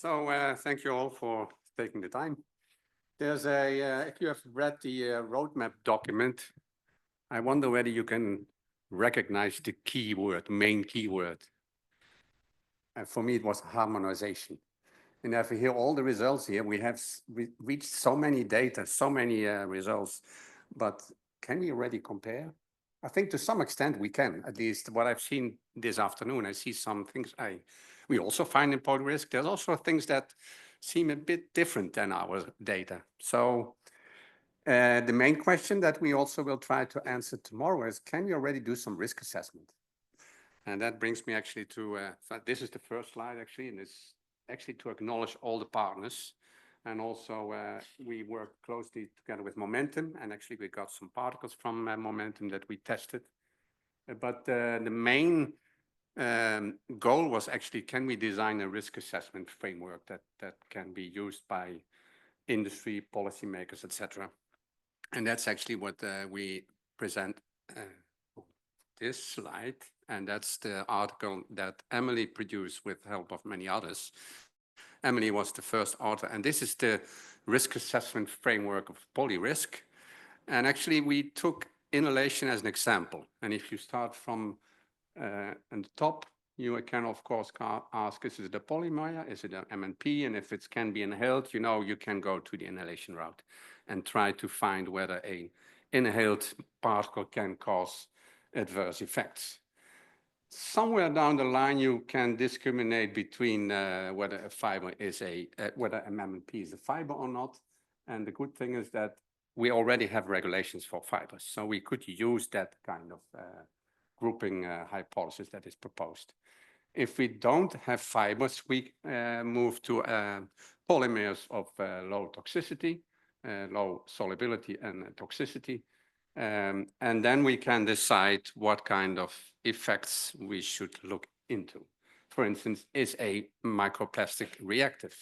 So thank you all for taking the time. There's if you have read the roadmap document, I wonder whether you can recognize the keyword, main keyword. And for me, it was harmonization. And if you hear all the results here, we have reached so many data, so many results, but can we already compare? I think to some extent we can, at least what I've seen this afternoon. I see some things we also find in Polyrisk. There's also things that seem a bit different than our data. So the main question that we also will try to answer tomorrow is, can we already do some risk assessment? And that brings me actually to, this is the first slide actually, and it's actually to acknowledge all the partners. And also we work closely together with Momentum, and actually we got some particles from Momentum that we tested. But the main goal was actually, can we design a risk assessment framework that can be used by industry, policymakers, etc. And that's actually what we present this slide. And that's the article that Emily produced with the help of many others. Emily was the first author, and this is the risk assessment framework of Polyrisk. And actually, we took inhalation as an example. And if you start from on the top, you can, of course, ask, is it a polymer? Is it an MNP? And if it can be inhaled, you can go to the inhalation route and try to find whether an inhaled particle can cause adverse effects. Somewhere down the line, you can discriminate between whether a fiber is whether a MMP is a fiber or not. And the good thing is that we already have regulations for fibers. So we could use that kind of grouping hypothesis that is proposed. If we don't have fibers, we move to polymers of low toxicity, low solubility and toxicity. And then we can decide what kind of effects we should look into. For instance, is a microplastic reactive?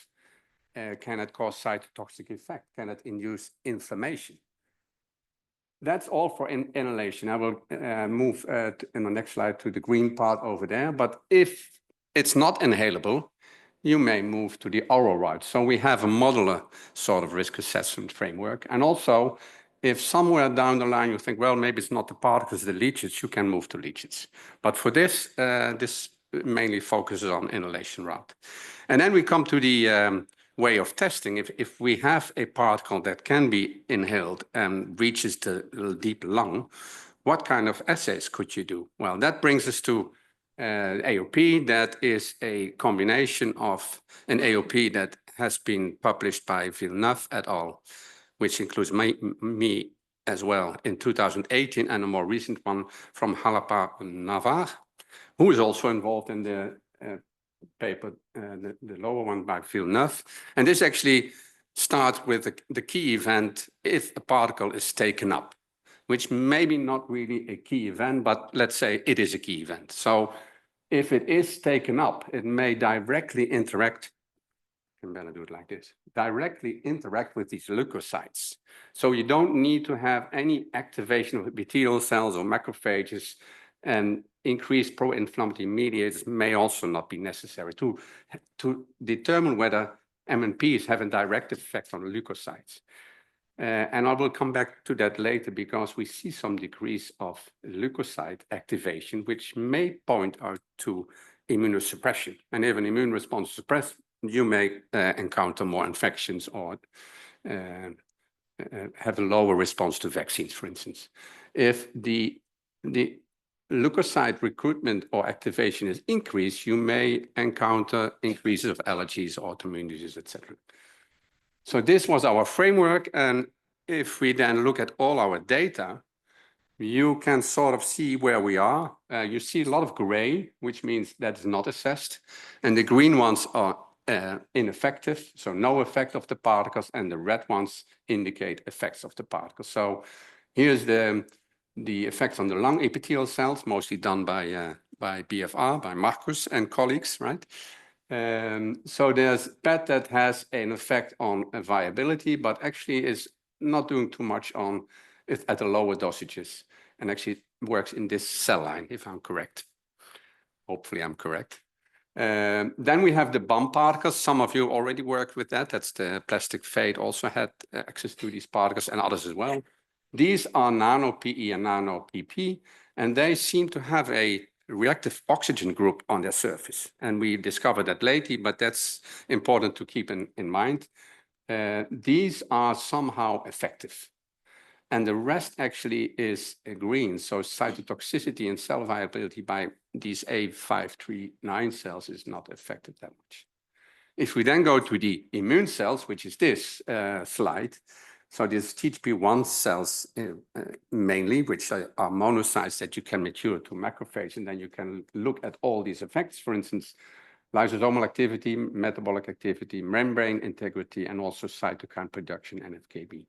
Can it cause cytotoxic effect? Can it induce inflammation? That's all for inhalation. I will move in the next slide to the green part over there. But if it's not inhalable, you may move to the oral route. So we have a modular sort of risk assessment framework. And also, if somewhere down the line you think, well, maybe it's not the particles, the leachates, you can move to leachates. But for this, this mainly focuses on inhalation route. And then we come to the way of testing. If we have a particle that can be inhaled and reaches the deep lung, what kind of assays could you do? Well, that brings us to AOP. That is a combination of an AOP that has been published by Villeneuve et al., which includes me as well in 2018, and a more recent one from Jalapa Navar, who is also involved in the paper, the lower one by Villeneuve. And this actually starts with the key event if a particle is taken up, which maybe not really a key event, but let's say it is a key event. So if it is taken up, it may directly interact, I can better do it like this, directly interact with these leukocytes. So you don't need to have any activation of epithelial cells or macrophages, and increased pro-inflammatory mediators may also not be necessary to determine whether MNPs have a direct effect on the leukocytes. And I will come back to that later because we see some decrease of leukocyte activation, which may point out to immunosuppression. And if an immune response is suppressed, you may encounter more infections or have a lower response to vaccines, for instance. If the leukocyte recruitment or activation is increased, you may encounter increases of allergies, autoimmune diseases, etc. So this was our framework. And if we then look at all our data, you can sort of see where we are. You see a lot of gray, which means that's not assessed. And the green ones are ineffective, so no effect of the particles, and the red ones indicate effects of the particles. So here's the effects on the lung epithelial cells, mostly done by BFR, by Marcus and colleagues, right? So there's PET that has an effect on viability, but actually is not doing too much on it at the lower dosages, and actually works in this cell line, if I'm correct. Hopefully I'm correct. Then we have the bump particles. Some of you already worked with that. That's the plastic fade also had access to these particles, and others as well. These are nano-PE and nano-PP, and they seem to have a reactive oxygen group on their surface. And we discovered that lately, but that's important to keep in mind. These are somehow effective. And the rest actually is green. So cytotoxicity and cell viability by these A539 cells is not affected that much. If we then go to the immune cells, which is this slide, so these THP1 cells mainly, which are monocytes that you can mature to macrophage, and then you can look at all these effects, for instance, lysosomal activity, metabolic activity, membrane integrity, and also cytokine production, NFKB.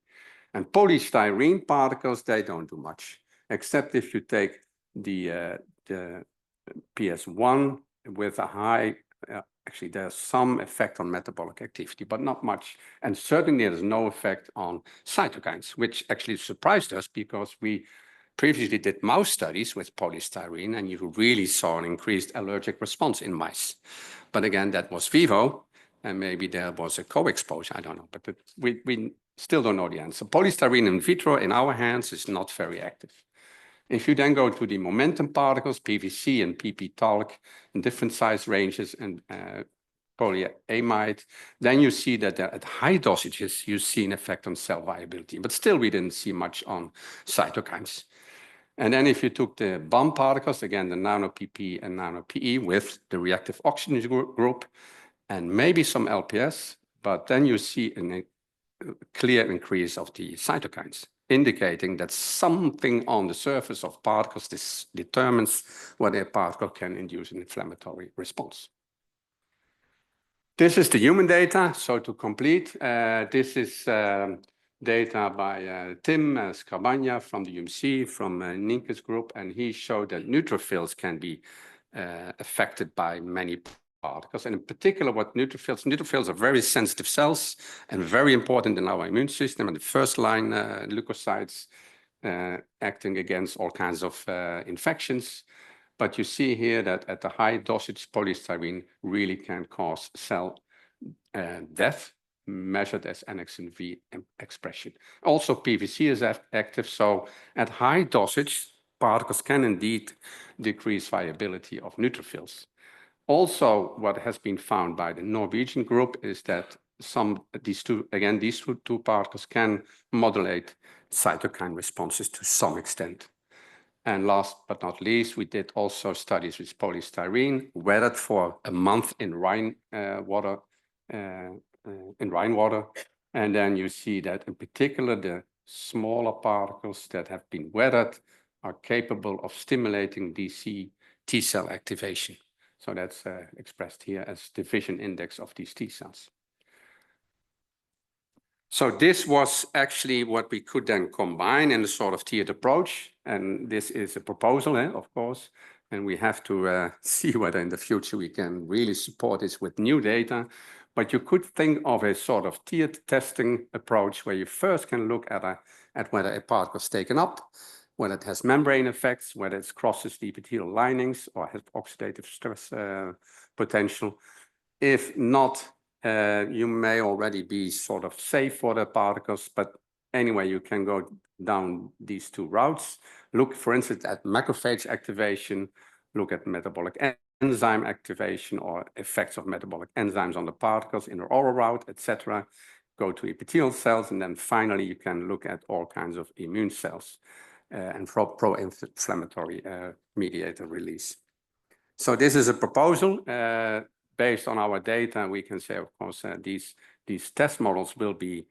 And polystyrene particles, they don't do much, except if you take the PS1 with a high, actually there's some effect on metabolic activity, but not much. And certainly there's no effect on cytokines, which actually surprised us because we previously did mouse studies with polystyrene and you really saw an increased allergic response in mice. But again, that was vivo, and maybe there was a co-exposure, I don't know, but we still don't know the answer. Polystyrene in vitro in our hands is not very active. If you then go to the momentum particles, PVC and PP talc in different size ranges and polyamide, then you see that at high dosages, you see an effect on cell viability, but still we didn't see much on cytokines. And then if you took the bump particles, again, the nano-PP and nano-PE with the reactive oxygen group and maybe some LPS, but then you see a clear increase of the cytokines, indicating that something on the surface of particles determines whether a particle can induce an inflammatory response. This is the human data. So to complete, this is data by Tim Scarbagna from the UMC, from Nienke's group, and he showed that neutrophils can be affected by many particles, and in particular what neutrophils are very sensitive cells and very important in our immune system, and the first line leukocytes acting against all kinds of infections. But you see here that at the high dosage, polystyrene really can cause cell death, measured as annexin V expression. Also PVC is active, so at high dosage, particles can indeed decrease viability of neutrophils. Also, what has been found by the Norwegian group is that these two particles can modulate cytokine responses to some extent. And last but not least, we did also studies with polystyrene, weathered for a month in rainwater, and then you see that in particular the smaller particles that have been weathered are capable of stimulating DC T cell activation. So that's expressed here as division index of these T cells. So this was actually what we could then combine in a sort of tiered approach. And this is a proposal, of course, and we have to see whether in the future we can really support this with new data. But you could think of a sort of tiered testing approach where you first can look at whether a particle is taken up, whether it has membrane effects, whether it crosses the epithelial linings or has oxidative stress potential. If not, you may already be sort of safe for the particles, but anyway, you can go down these two routes. Look, for instance, at macrophage activation, look at metabolic enzyme activation or effects of metabolic enzymes on the particles in the oral route, etc. Go to epithelial cells, and then finally you can look at all kinds of immune cells and pro-inflammatory mediator release. So this is a proposal. Based on our data, we can say, of course, these test models will be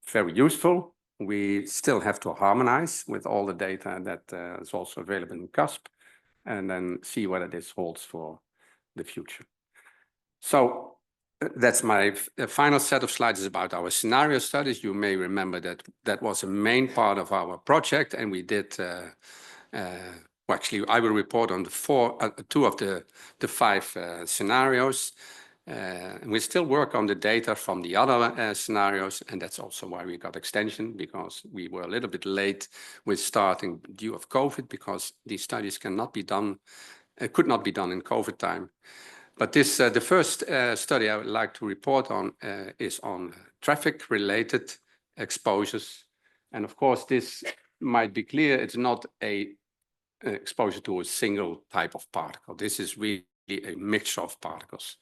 very useful. We still have to harmonize with all the data that is also available in CUSP, and then see whether this holds for the future. So that's my final set of slides is about our scenario studies. You may remember that that was a main part of our project, and we did well, actually, I will report on two of the five scenarios. And we still work on the data from the other scenarios, and that's also why we got extension, because we were a little bit late with starting due of COVID, because these studies cannot be done, could not be done in COVID time. But this, the first study I would like to report on is on traffic-related exposures. And of course, this might be clear, it's not an exposure to a single type of particle. This is really a mixture of particles.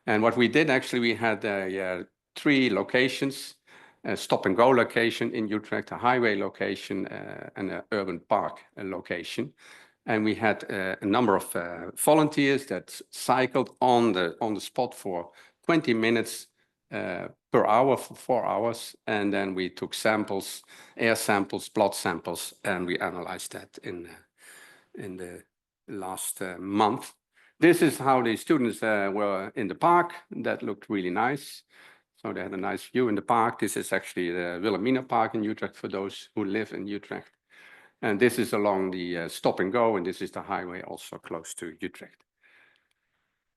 And what we did, actually, we had 3 locations, a stop-and-go location in Utrecht, a highway location, and an urban park location. And we had a number of volunteers that cycled on the spot for 20 minutes per hour for 4 hours. And then we took samples, air samples, blood samples, and we analyzed that in the last month. This is how the students were in the park. That looked really nice. So they had a nice view in the park. This is actually the Wilhelmina Park in Utrecht for those who live in Utrecht. And this is along the stop and go, and this is the highway also close to Utrecht.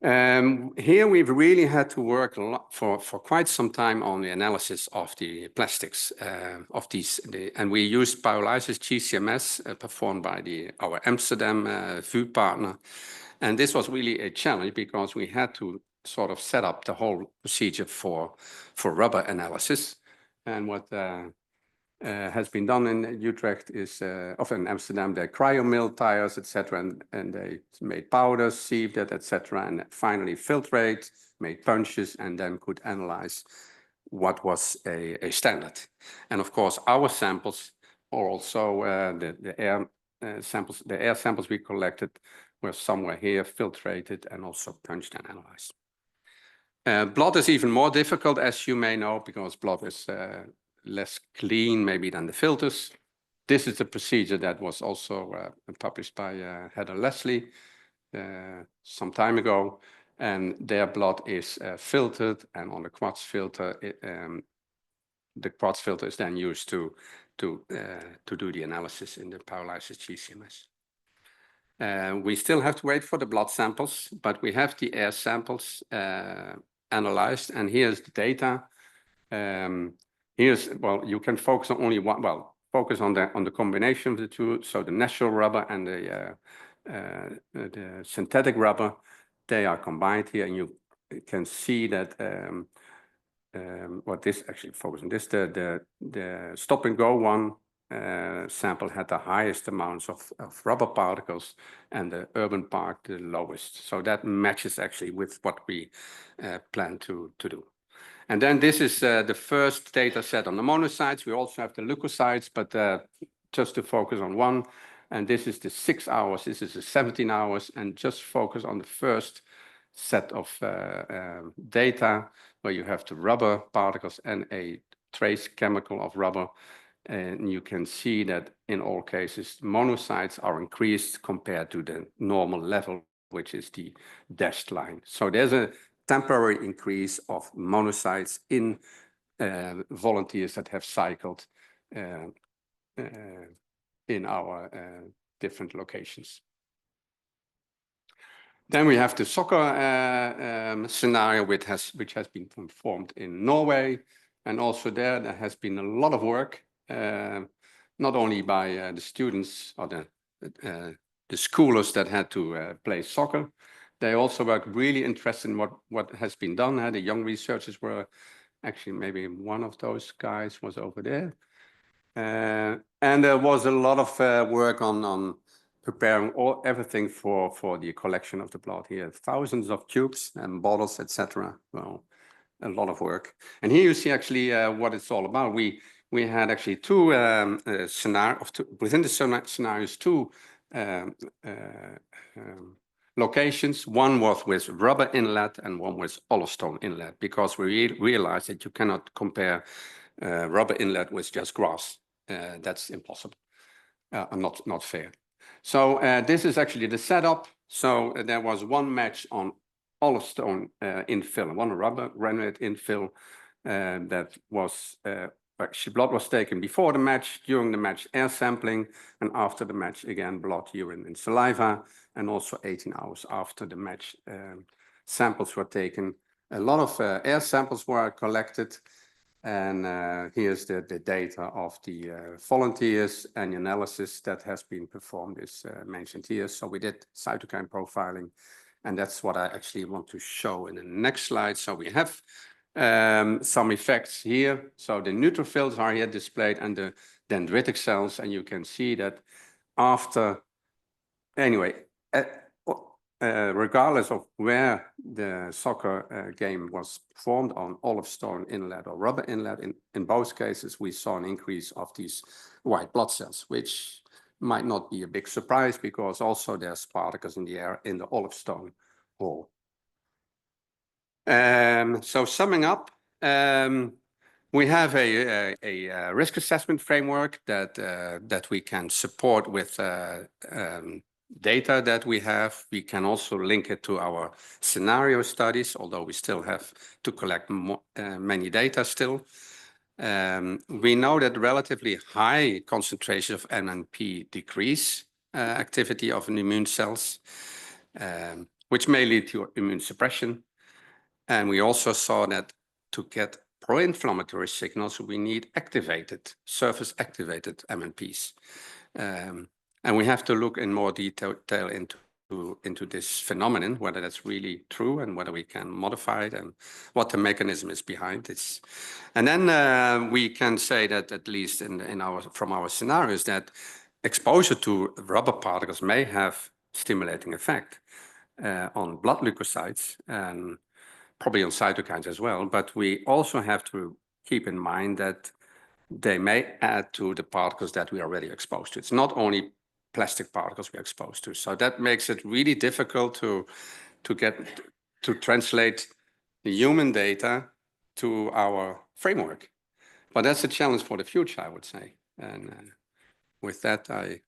Here we've really had to work a lot for quite some time on the analysis of the plastics of these, and we used pyrolysis GCMS performed by our Amsterdam VU partner. And this was really a challenge because we had to sort of set up the whole procedure for rubber analysis. And what has been done in Utrecht is, often in Amsterdam, they cryomill tires, etc., and they made powders, sieved it, etc., and finally filtrate, made punches, and then could analyze what was a standard. And of course, our samples, or also the air samples we collected, were somewhere here filtrated and also punched and analyzed. Blood is even more difficult, as you may know, because blood is less clean maybe than the filters. This is the procedure that was also published by Heather Leslie some time ago, and their blood is filtered, and on the quartz filter, the quartz filter is then used to do the analysis in the pyrolysis GCMS. We still have to wait for the blood samples, but we have the air samples analyzed, and here's the data. Well, you can focus on only one, focus on the combination of the two. So the natural rubber and the synthetic rubber, they are combined here, and you can see that what this actually focuses on. This, the stop and go one sample had the highest amounts of rubber particles, and the urban park the lowest. So that matches actually with what we plan to do. And then this is the first data set on the monocytes. We also have the leukocytes, but just to focus on one. And this is the 6 hours, this is the 17 hours, and just focus on the first set of data where you have the rubber particles and a trace chemical of rubber. And you can see that in all cases, monocytes are increased compared to the normal level, which is the dashed line. So there's a temporary increase of monocytes in volunteers that have cycled in our different locations. Then we have the soccer scenario, which has been performed in Norway, and also there has been a lot of work, not only by the students or the schoolers that had to play soccer. They also were really interested in what has been done. The young researchers were actually, maybe one of those guys was over there. And there was a lot of work on preparing everything for the collection of the blood here. Thousands of tubes and bottles, etc. Well, a lot of work. And here you see actually what it's all about. We had actually two scenarios, within the scenarios, two locations. One was with rubber inlet and one was olivestone inlet, because we realized that you cannot compare rubber inlet with just grass. That's impossible, not fair. So this is actually the setup. So there was one match on olivestone infill, one rubber granulate infill that was actually blood was taken before the match, during the match air sampling, and after the match again blood, urine, and saliva, and also 18 hours after the match samples were taken. A lot of air samples were collected, and here's the data of the volunteers, and the analysis that has been performed is mentioned here. So we did cytokine profiling And that's what I actually want to show in the next slide. So we have some effects here. So the neutrophils are here displayed and the dendritic cells. And you can see that after, anyway, regardless of where the soccer game was performed on olive stone inlet or rubber inlet, in both cases, we saw an increase of these white blood cells, which might not be a big surprise because also there's particles in the air in the olive stone hole. So summing up, we have a risk assessment framework that we can support with data that we have. We can also link it to our scenario studies, although we still have to collect many data still. We know that relatively high concentrations of MNP decrease activity of immune cells, which may lead to immune suppression. And we also saw that to get pro-inflammatory signals, we need surface activated MNPs. And we have to look in more detail into this phenomenon, whether that's really true and whether we can modify it and what the mechanism is behind this. And then we can say that at least from our scenarios that exposure to rubber particles may have stimulating effect on blood leukocytes and probably on cytokines as well. But we also have to keep in mind that they may add to the particles that we are already exposed to. It's not only plastic particles we're exposed to. So that makes it really difficult to translate the human data to our framework. But that's a challenge for the future, I would say. And with that, I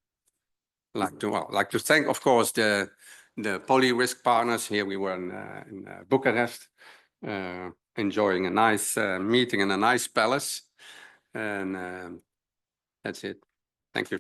like to thank, of course, the Polyrisk partners. Here we were in Bucharest, enjoying a nice meeting in a nice palace. And that's it. Thank you.